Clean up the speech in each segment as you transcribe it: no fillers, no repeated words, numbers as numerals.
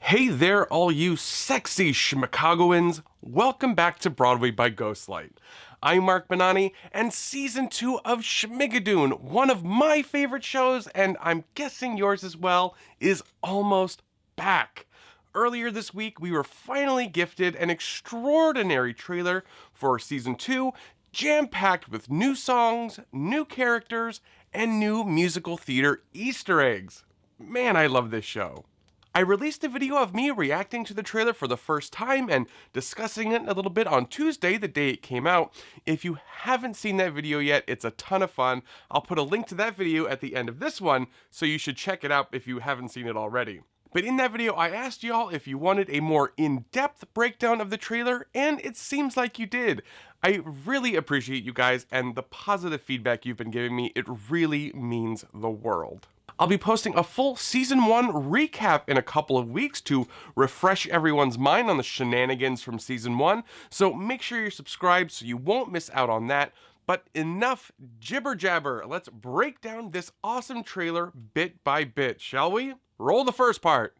Hey there, all you sexy Schmicagoans! Welcome back to Broadway by Ghostlight. I'm Mark Benani, and Season 2 of Schmigadoon, one of my favorite shows, and I'm guessing yours as well, is almost back. Earlier this week, we were finally gifted an extraordinary trailer for Season 2, jam-packed with new songs, new characters, and new musical theater Easter eggs. Man, I love this show. I released a video of me reacting to the trailer for the first time and discussing it a little bit on Tuesday, the day it came out. If you haven't seen that video yet, it's a ton of fun. I'll put a link to that video at the end of this one, so you should check it out if you haven't seen it already. But in that video, I asked y'all if you wanted a more in-depth breakdown of the trailer, and it seems like you did. I really appreciate you guys and the positive feedback you've been giving me. It really means the world. I'll be posting a full Season 1 recap in a couple of weeks to refresh everyone's mind on the shenanigans from Season 1, so make sure you're subscribed so you won't miss out on that. But enough jibber jabber, let's break down this awesome trailer bit by bit, shall we? Roll the first part.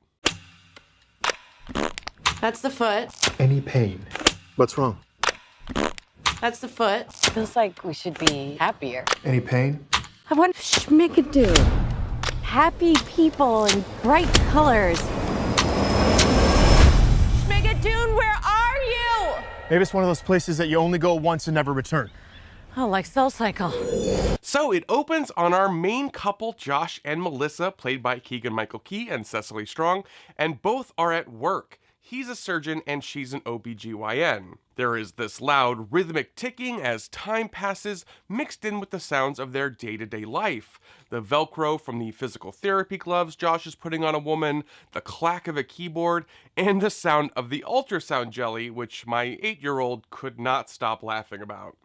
That's the foot. Any pain? What's wrong? That's the foot. Feels like we should be happier. Any pain? I want Schmigadoon. Happy people and bright colors. Schmigadoon, where are you? Maybe it's one of those places that you only go once and never return. Oh, like Soul Cycle. So it opens on our main couple, Josh and Melissa, played by Keegan-Michael Key and Cecily Strong, and both are at work. He's a surgeon and she's an OBGYN. There is this loud rhythmic ticking as time passes, mixed in with the sounds of their day-to-day life. The Velcro from the physical therapy gloves Josh is putting on a woman, the clack of a keyboard, and the sound of the ultrasound jelly, which my 8-year-old could not stop laughing about.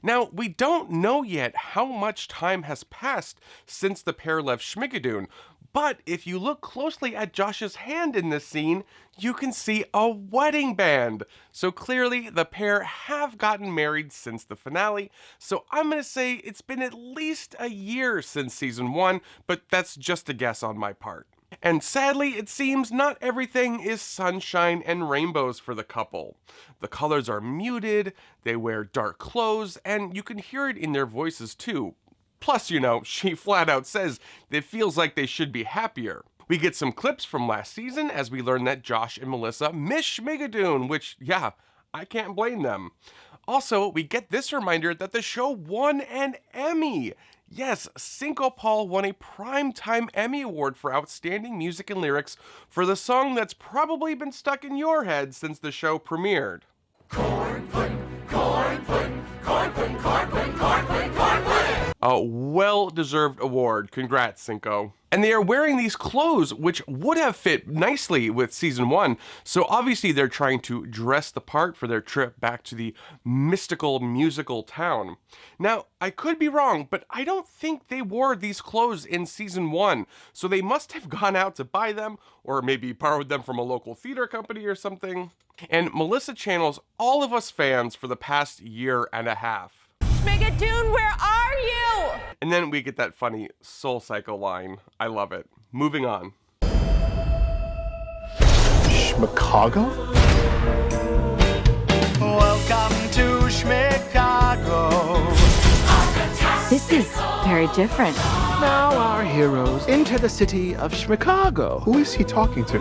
Now, we don't know yet how much time has passed since the pair left Schmigadoon, but if you look closely at Josh's hand in this scene, you can see a wedding band. So clearly, the pair have gotten married since the finale, so I'm gonna say it's been at least a year since Season 1, but that's just a guess on my part. And sadly, it seems not everything is sunshine and rainbows for the couple. The colors are muted, they wear dark clothes, and you can hear it in their voices too. Plus, you know, she flat out says it feels like they should be happier. We get some clips from last season as we learn that Josh and Melissa miss Schmigadoon, which, yeah, I can't blame them. Also, we get this reminder that the show won an Emmy. Yes, Cinco Paul won a Primetime Emmy Award for Outstanding Music and Lyrics for the song that's probably been stuck in your head since the show premiered. Corn pudding, corn pudding, corn pudding, corn pudding, corn pudding, corn pudding. A well-deserved award. Congrats, Cinco. And they are wearing these clothes, which would have fit nicely with Season 1, so obviously they're trying to dress the part for their trip back to the mystical musical town. Now, I could be wrong, but I don't think they wore these clothes in Season 1, so they must have gone out to buy them, or maybe borrowed them from a local theater company or something. And Melissa channels all of us fans for the past year and a half. Schmigadoon, where are you? And then we get that funny Soul Cycle line. I love it. Moving on. Schmicago? Welcome to Schmicago. This is very different. Now our heroes enter the city of Schmicago. Who is he talking to?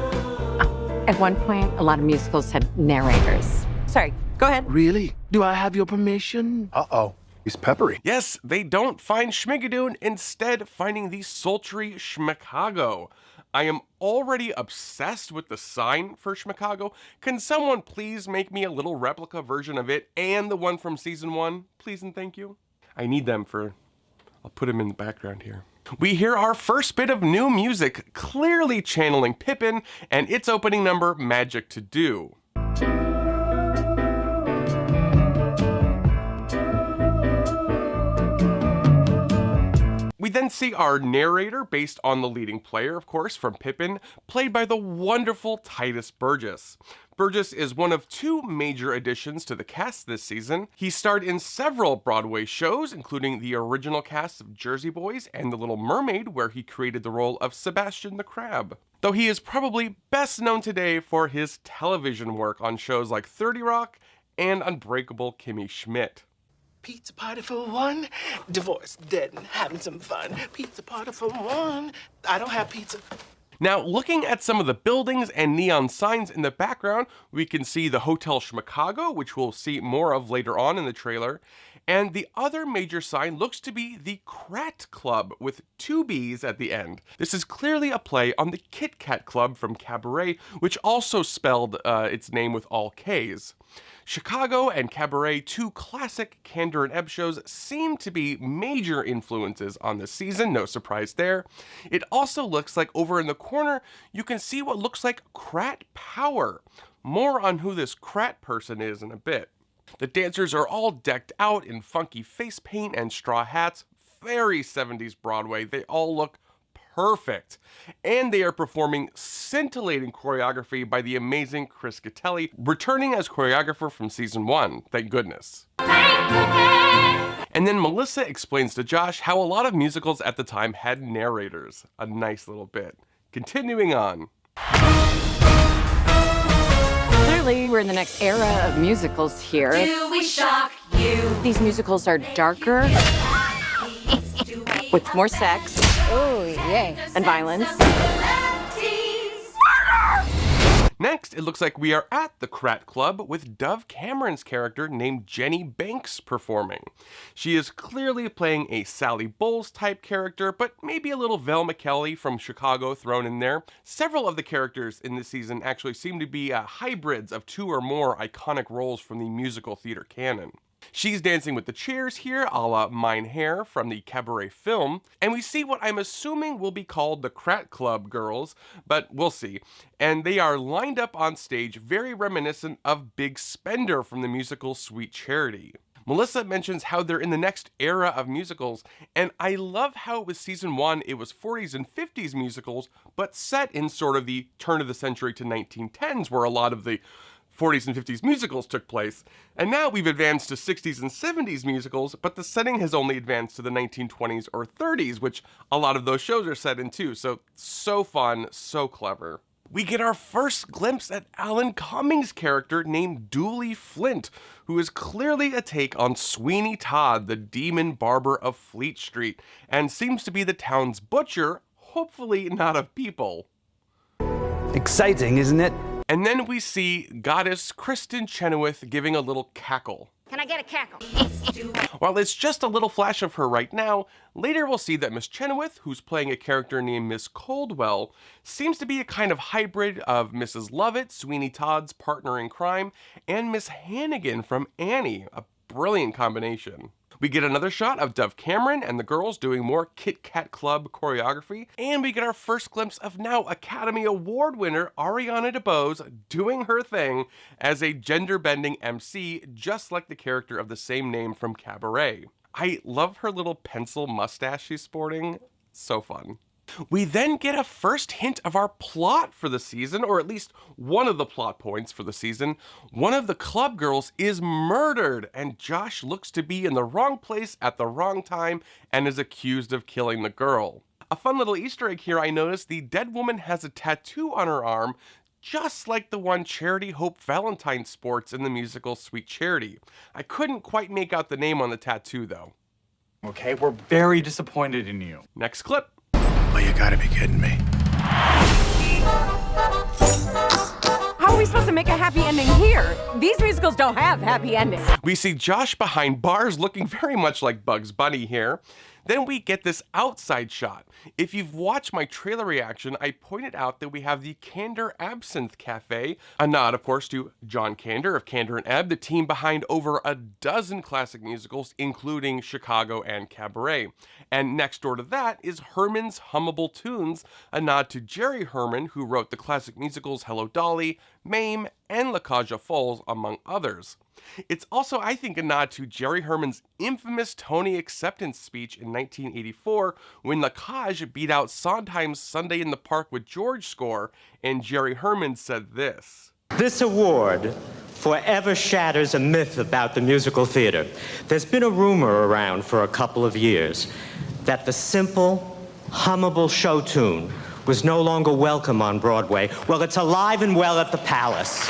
At one point, a lot of musicals had narrators. Sorry, go ahead. Really? Do I have your permission? Uh-oh. He's peppery. Yes, they don't find Schmigadoon, instead finding the sultry Schmicago. I am already obsessed with the sign for Schmicago. Can someone please make me a little replica version of it and the one from Season 1? Please and thank you. I need them for... I'll put them in the background here. We hear our first bit of new music, clearly channeling Pippin, and its opening number, Magic to Do. We We then see our narrator, based on the leading player, of course, from Pippin, played by the wonderful Titus Burgess. Burgess is one of 2 major additions to the cast this season. He starred in several Broadway shows, including the original cast of Jersey Boys and The Little Mermaid, where he created the role of Sebastian the Crab. Though he is probably best known today for his television work on shows like 30 Rock and Unbreakable Kimmy Schmidt. Pizza party for one, divorce, dead, and having some fun. Pizza party for one. I don't have pizza. Now, looking at some of the buildings and neon signs in the background, we can see the Hotel Schmicago, which we'll see more of later on in the trailer. And the other major sign looks to be the Krat Club with 2 B's at the end. This is clearly a play on the Kit Kat Club from Cabaret, which also spelled its name with all K's. Schmicago and Cabaret, 2 classic Kander and Ebb shows, seem to be major influences on this season, no surprise there. It also looks like over in the corner, you can see what looks like Krat Power. More on who this Krat person is in a bit. The dancers are all decked out in funky face paint and straw hats, very 70s Broadway. They all look perfect. And they are performing scintillating choreography by the amazing Chris Gattelli, returning as choreographer from season 1, thank goodness. And then Melissa explains to Josh how a lot of musicals at the time had narrators. A nice little bit. Continuing on. Clearly, we're in the next era of musicals here. Do we shock you? These musicals are darker, with more sex. Oh, yay. And violence. Next, it looks like we are at the Krat Club with Dove Cameron's character named Jenny Banks performing. She is clearly playing a Sally Bowles type character, but maybe a little Vel McKelly from Chicago thrown in there. Several of the characters in this season actually seem to be hybrids of 2 or more iconic roles from the musical theater canon. She's dancing with the chairs here, a la Mein Herr from the Cabaret film, and we see what I'm assuming will be called the Krat Club girls, but we'll see. And they are lined up on stage, very reminiscent of Big Spender from the musical Sweet Charity. Melissa mentions how they're in the next era of musicals, and I love how with season 1 it was 40s and 50s musicals, but set in sort of the turn of the century to 1910s, where a lot of the 40s and 50s musicals took place, and now we've advanced to 60s and 70s musicals, but the setting has only advanced to the 1920s or 30s, which a lot of those shows are set in too, so fun, so clever. We get our first glimpse at Alan Cummings' character named Dooley Flint, who is clearly a take on Sweeney Todd, the demon barber of Fleet Street, and seems to be the town's butcher, hopefully not of people. Exciting, isn't it? And then we see goddess Kristen Chenoweth giving a little cackle. Can I get a cackle? While it's just a little flash of her right now, later we'll see that Miss Chenoweth, who's playing a character named Miss Coldwell, seems to be a kind of hybrid of Mrs. Lovett, Sweeney Todd's partner in crime, and Miss Hannigan from Annie, a brilliant combination. We get another shot of Dove Cameron and the girls doing more Kit Kat Club choreography, and we get our first glimpse of now Academy Award winner Ariana DeBose doing her thing as a gender-bending MC, just like the character of the same name from Cabaret. I love her little pencil mustache she's sporting. So fun. We then get a first hint of our plot for the season, or at least one of the plot points for the season. One of the club girls is murdered, and Josh looks to be in the wrong place at the wrong time and is accused of killing the girl. A fun little Easter egg here I noticed, the dead woman has a tattoo on her arm, just like the one Charity Hope Valentine sports in the musical Sweet Charity. I couldn't quite make out the name on the tattoo though. Okay, we're very disappointed in you. Next clip. Well, you gotta be kidding me. How are we supposed to make a happy ending here? These musicals don't have happy endings. We see Josh behind bars looking very much like Bugs Bunny here. Then we get this outside shot. If you've watched my trailer reaction, I pointed out that we have the Kander Absinthe Cafe, a nod, of course, to John Kander of Kander and Ebb, the team behind over a dozen classic musicals, including Chicago and Cabaret. And next door to that is Herman's Hummable Tunes, a nod to Jerry Herman, who wrote the classic musicals Hello Dolly, Mame, and La Cage aux Folles, among others. It's also, I think, a nod to Jerry Herman's infamous Tony acceptance speech in 1984 when La Cage beat out Sondheim's Sunday in the Park with George score, and Jerry Herman said this. This award forever shatters a myth about the musical theater. There's been a rumor around for a couple of years that the simple, hummable show tune was no longer welcome on Broadway. Well, it's alive and well at the Palace.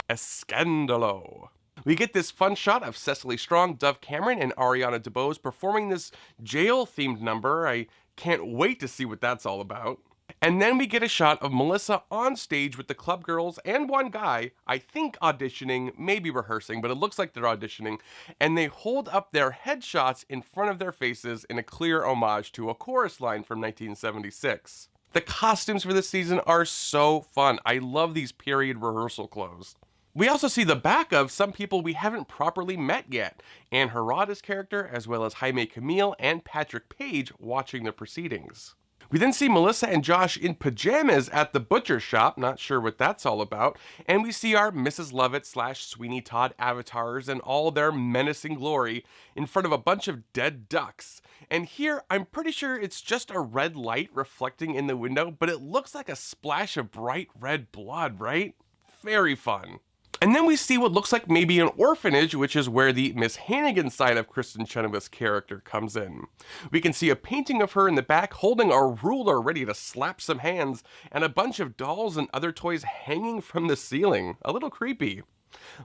Escandalo. We get this fun shot of Cecily Strong, Dove Cameron, and Ariana DeBose performing this jail-themed number. I can't wait to see what that's all about. And then we get a shot of Melissa on stage with the club girls and one guy, I think auditioning, maybe rehearsing, but it looks like they're auditioning, and they hold up their headshots in front of their faces in a clear homage to a chorus line from 1976. The costumes for this season are so fun. I love these period rehearsal clothes. We also see the back of some people we haven't properly met yet. Anne Harada's character, as well as Jaime Camille and Patrick Page watching the proceedings. We then see Melissa and Josh in pajamas at the butcher shop, not sure what that's all about, and we see our Mrs. Lovett / Sweeney Todd avatars in all their menacing glory in front of a bunch of dead ducks. And here, I'm pretty sure it's just a red light reflecting in the window, but it looks like a splash of bright red blood, right? Very fun. And then we see what looks like maybe an orphanage, which is where the Miss Hannigan side of Kristen Chenoweth's character comes in. We can see a painting of her in the back holding a ruler ready to slap some hands, and a bunch of dolls and other toys hanging from the ceiling. A little creepy.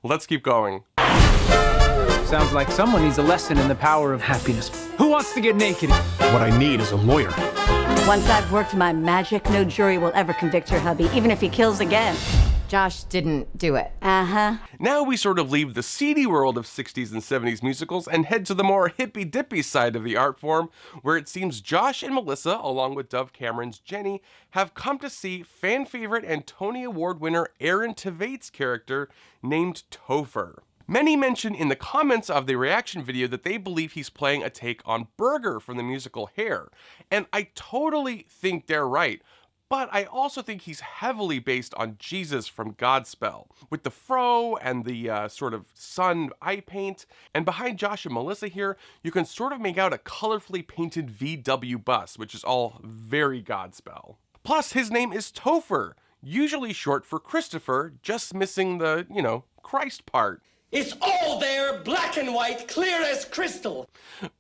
Let's keep going. Sounds like someone needs a lesson in the power of happiness. Who wants to get naked? What I need is a lawyer. Once I've worked my magic, no jury will ever convict your hubby, even if he kills again. Josh didn't do it. Uh-huh. Now we sort of leave the seedy world of 60s and 70s musicals and head to the more hippy-dippy side of the art form, where it seems Josh and Melissa, along with Dove Cameron's Jenny, have come to see fan favorite and Tony Award winner Aaron Tveit's character named Topher. Many mention in the comments of the reaction video that they believe he's playing a take on Burger from the musical Hair, and I totally think they're right. But I also think he's heavily based on Jesus from Godspell, with the fro and the sort of sun eye paint. And behind Josh and Melissa here, you can sort of make out a colorfully painted VW bus, which is all very Godspell. Plus, his name is Topher, usually short for Christopher, just missing the, Christ part. It's all there, black and white, clear as crystal.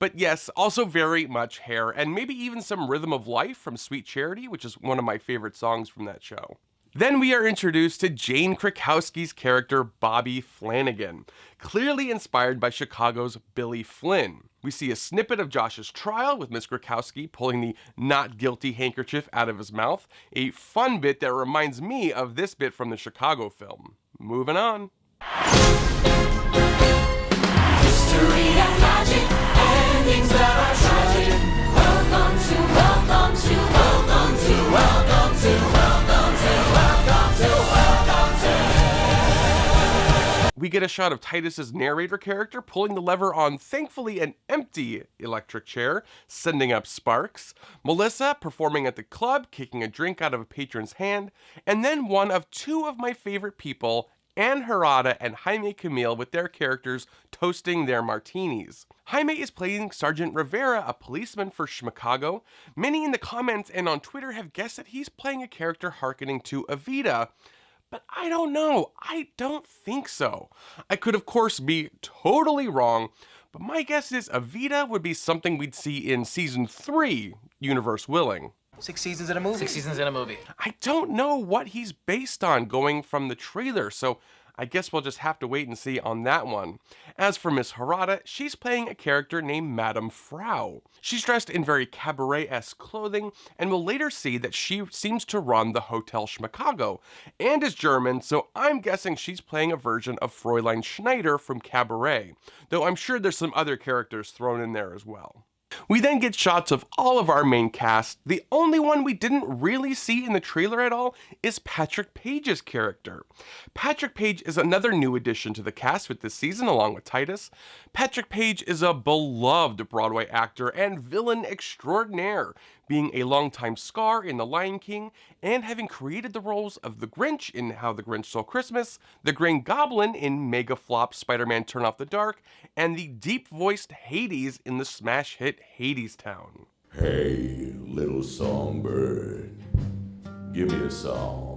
But yes, also very much Hair, and maybe even some Rhythm of Life from Sweet Charity, which is one of my favorite songs from that show. Then we are introduced to Jane Krakowski's character Bobby Flanagan, clearly inspired by Chicago's Billy Flynn. We see a snippet of Josh's trial with Miss Krakowski pulling the not guilty handkerchief out of his mouth, a fun bit that reminds me of this bit from the Chicago film. Moving on. History and magic, endings that are tragic. Welcome to, welcome to, welcome to, welcome to, welcome to, welcome to, welcome to. We get a shot of Titus's narrator character pulling the lever on, thankfully, an empty electric chair, sending up sparks, Melissa performing at the club, kicking a drink out of a patron's hand, and then one of two of my favorite people, Anne Harada and Jaime Camille, with their characters toasting their martinis. Jaime is playing Sergeant Rivera, a policeman for Schmicago. Many in the comments and on Twitter have guessed that he's playing a character hearkening to Evita, but I don't know. I don't think so. I could, of course, be totally wrong, but my guess is Evita would be something we'd see in Season 3, universe willing. 6 seasons in a movie. 6 seasons in a movie. I don't know what he's based on going from the trailer, so I guess we'll just have to wait and see on that one. As for Miss Harada, she's playing a character named Madame Frau. She's dressed in very cabaret-esque clothing, and we'll later see that she seems to run the Hotel Schmicago, and is German, so I'm guessing she's playing a version of Fräulein Schneider from Cabaret, though I'm sure there's some other characters thrown in there as well. We then get shots of all of our main cast. The only one we didn't really see in the trailer at all is Patrick Page's character. Patrick Page is another new addition to the cast with this season, along with Titus. Patrick Page is a beloved Broadway actor and villain extraordinaire, being a longtime star in The Lion King and having created the roles of the Grinch in How the Grinch Stole Christmas, the Green Goblin in mega flop Spider-Man Turn Off the Dark, and the deep-voiced Hades in the smash hit Hadestown. Hey, little songbird, give me a song.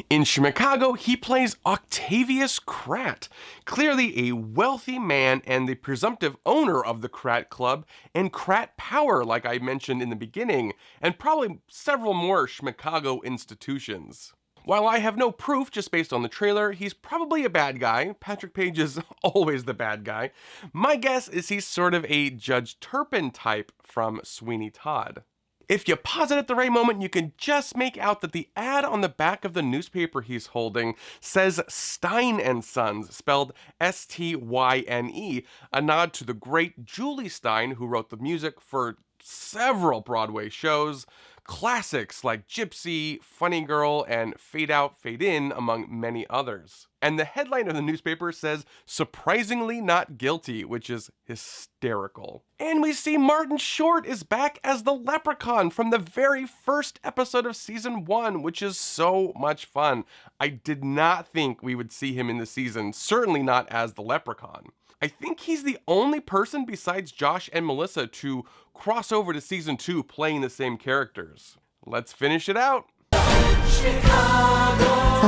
In Schmicago, he plays Octavius Krat, clearly a wealthy man and the presumptive owner of the Krat Club and Krat Power, like I mentioned in the beginning, and probably several more Schmicago institutions. While I have no proof just based on the trailer, he's probably a bad guy. Patrick Page is always the bad guy. My guess is he's sort of a Judge Turpin type from Sweeney Todd. If you pause it at the right moment, you can just make out that the ad on the back of the newspaper he's holding says Stein and Sons, spelled S-T-Y-N-E, a nod to the great Julie Stein, who wrote the music for several Broadway shows, classics like Gypsy, Funny Girl, and Fade Out, Fade In, among many others. And the headline of the newspaper says, "Surprisingly Not Guilty," which is hysterical. And we see Martin Short is back as the Leprechaun from the very first episode of season 1, which is so much fun. I did not think we would see him in the season, certainly not as the Leprechaun. I think he's the only person besides Josh and Melissa to cross over to season 2 playing the same characters. Let's finish it out. Sounds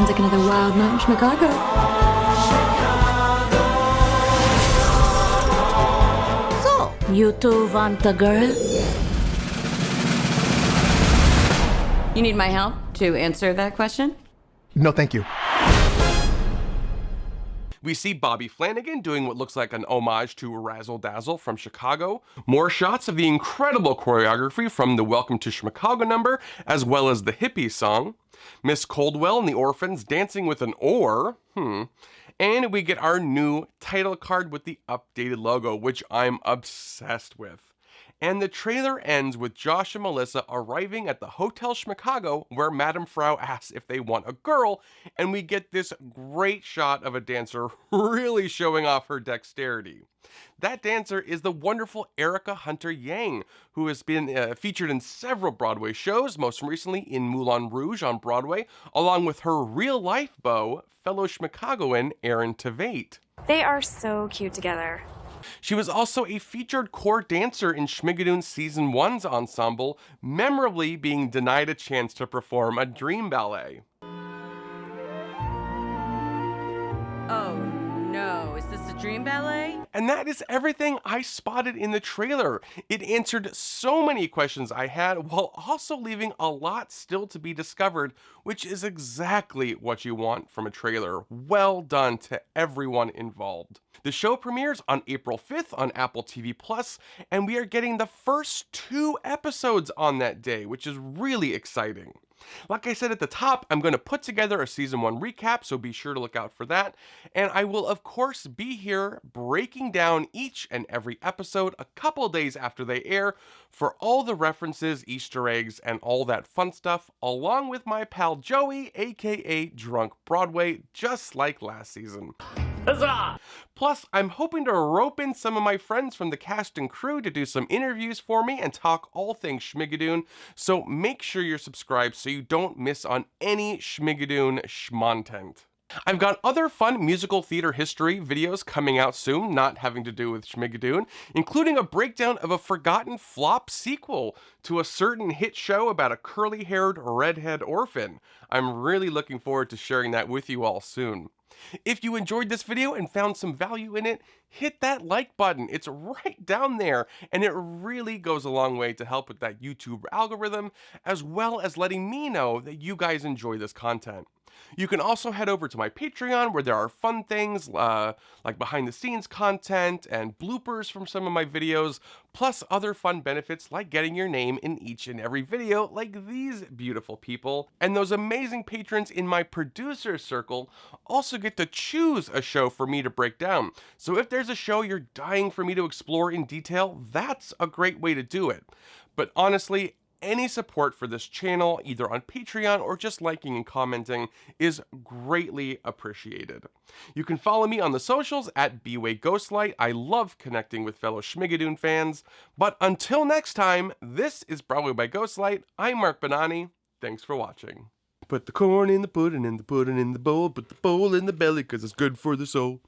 like another wild night in Schmicago. So, you two want a girl? You need my help to answer that question? No, thank you. We see Bobby Flanagan doing what looks like an homage to Razzle Dazzle from Chicago. More shots of the incredible choreography from the Welcome to Schmicago number, as well as the hippie song. Miss Coldwell and the Orphans dancing with an oar. And we get our new title card with the updated logo, which I'm obsessed with. And the trailer ends with Josh and Melissa arriving at the Hotel Schmicago, where Madame Frau asks if they want a girl, and we get this great shot of a dancer really showing off her dexterity. That dancer is the wonderful Erica Hunter Yang, who has been featured in several Broadway shows, most recently in Moulin Rouge on Broadway, along with her real-life beau, fellow Schmicagoan Aaron Tveit. They are so cute together. She was also a featured core dancer in Schmigadoon Season 1's ensemble, memorably being denied a chance to perform a dream ballet. Oh no, is this a dream ballet? And that is everything I spotted in the trailer. It answered so many questions I had while also leaving a lot still to be discovered, which is exactly what you want from a trailer. Well done to everyone involved. The show premieres on April 5th on Apple TV+, and we are getting the first 2 episodes on that day, which is really exciting. Like I said at the top, I'm going to put together a season 1 recap, so be sure to look out for that. And I will, of course, be here breaking down each and every episode a couple days after they air for all the references, Easter eggs, and all that fun stuff, along with my pal Joey, aka Drunk Broadway, just like last season. Huzzah! Plus, I'm hoping to rope in some of my friends from the cast and crew to do some interviews for me and talk all things Schmigadoon, so make sure you're subscribed so you don't miss on any Schmigadoon schmontent. I've got other fun musical theater history videos coming out soon, not having to do with Schmigadoon, including a breakdown of a forgotten flop sequel to a certain hit show about a curly-haired redhead orphan. I'm really looking forward to sharing that with you all soon. If you enjoyed this video and found some value in it, hit that like button. It's right down there, and it really goes a long way to help with that YouTube algorithm, as well as letting me know that you guys enjoy this content. You can also head over to my Patreon, where there are fun things like behind the scenes content and bloopers from some of my videos, plus other fun benefits like getting your name in each and every video like these beautiful people. And those amazing patrons in my producer circle also get to choose a show for me to break down. So if there's a show you're dying for me to explore in detail, that's a great way to do it. But honestly, any support for this channel, either on Patreon or just liking and commenting, is greatly appreciated. You can follow me on the socials at bwayghostlight. I love connecting with fellow Schmigadoon fans. But until next time, this is Broadway by Ghostlight. I'm Mark Bonanni. Thanks for watching. Put the corn in the pudding and the pudding in the bowl. Put the bowl in the belly 'cause it's good for the soul.